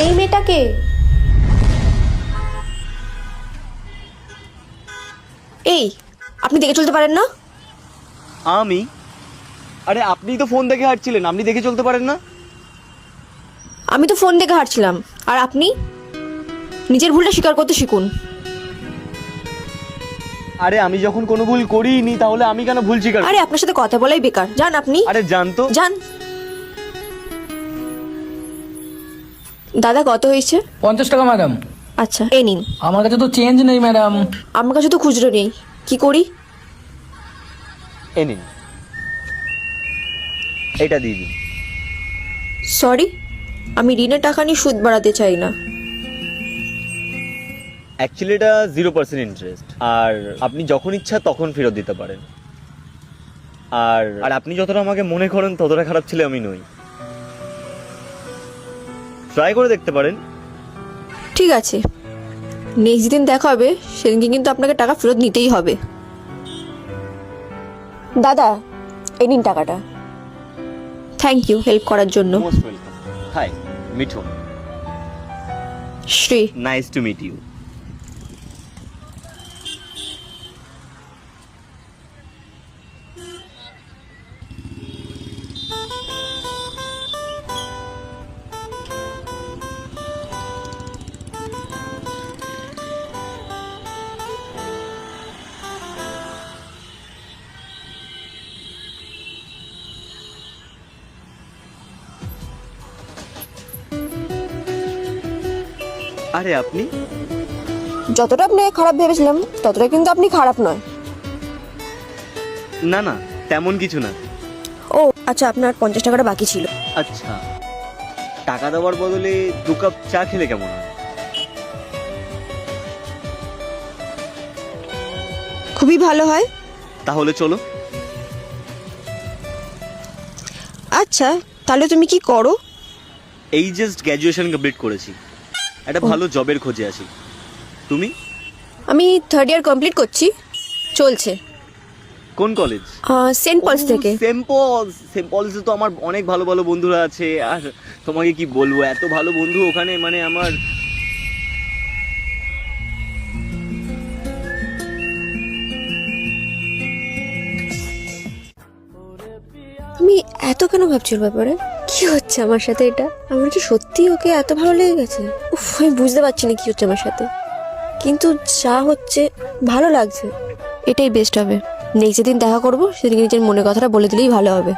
এই মেয়েটাকে এই আপনি দেখে চলতে পারেন না? আমি? আরে আপনিই তো ফোন দেখে হাঁটছিলেন, আপনি দেখে চলতে পারেন না? আমি তো ফোন দেখে হাঁটছিলাম, আর আপনি নিজের ভুলটা স্বীকার করতে শিখুন। আরে আমি যখন কোনো ভুল করিনি তাহলে আমি কেন ভুল স্বীকার? আরে আপনার সাথে কথা বলাই বেকার, যান আপনি। আরে জানতো। যান। দাদা কত হয়েছে? 50 টাকা ম্যাডাম। আচ্ছা এই নিন। আমার কাছে তো চেঞ্জ নেই ম্যাডাম। আমার কাছে তো খুচরো নেই, কি করি? এ নিন, এটা দিয়ে দিন। সরি, আমি ঋণের টাকা নিয়ে সুদ বাড়াতে চাই না। অ্যাকচুয়ালি এটা 0% ইন্টারেস্ট, আর আপনি যখন ইচ্ছা তখন ফেরত দিতে পারেন। আর আর আপনি যতটা আমাকে মনে করেন ততটা খারাপ ছেলে আমি নই। ট্রাই করে দেখতে পারেন। ঠিক আছে, নেক্সট দিন দেখা হবে, সেদিনকে কিন্তু আপনাকে টাকা ফেরত নিতেই হবে। দাদা এই নিন টাকাটা। থ্যাংক ইউ হেল্প করার জন্য। Most welcome. Hi, Mithun. Shri. Nice to meet you. আরে আপনি? যতটা আপনাকে খারাপ ভেবেছিলাম ততটা কিন্তু আপনি খারাপ নয়। না না, তেমন কিছু না। ও আচ্ছা, আপনার 50 টাকাটা বাকি ছিল। আচ্ছা, টাকা দেওয়ার বদলে 2 কাপ চা খেলে কেমন হয়? খুবই ভালো হয়। তাহলে চলো। আচ্ছা তাহলে তুমি কি করো? এই জাস্ট গ্র্যাজুয়েশন কমপ্লিট করেছি, একটা ভালো জবের খোঁজে আছি। তুমি? আমি 3rd ইয়ার কমপ্লিট করছি, চলছে। কোন কলেজ? সেন্ট পলস থেকে। সেন্ট পলসে তো আমার অনেক ভালো ভালো বন্ধুরা আছে, আর তোমাকে কি বলবো, এত ভালো বন্ধু ওখানে, মানে আমার। আমি এত কেন ভাবছি ওর ব্যাপারে? কি হচ্ছে আমার সাথে? এটা আমার কি সত্যি ওকে এত ভালো লেগে গেছে? উফ, আমি বুঝতে পারছি না কি হচ্ছে আমার সাথে, কিন্তু যা হচ্ছে ভালো লাগছে। এটাই বেস্ট হবে। নেক্সট দিন দেখা করবো, সেদিন নিজের মনের কথাটা বলে দিলেই ভালো হবে।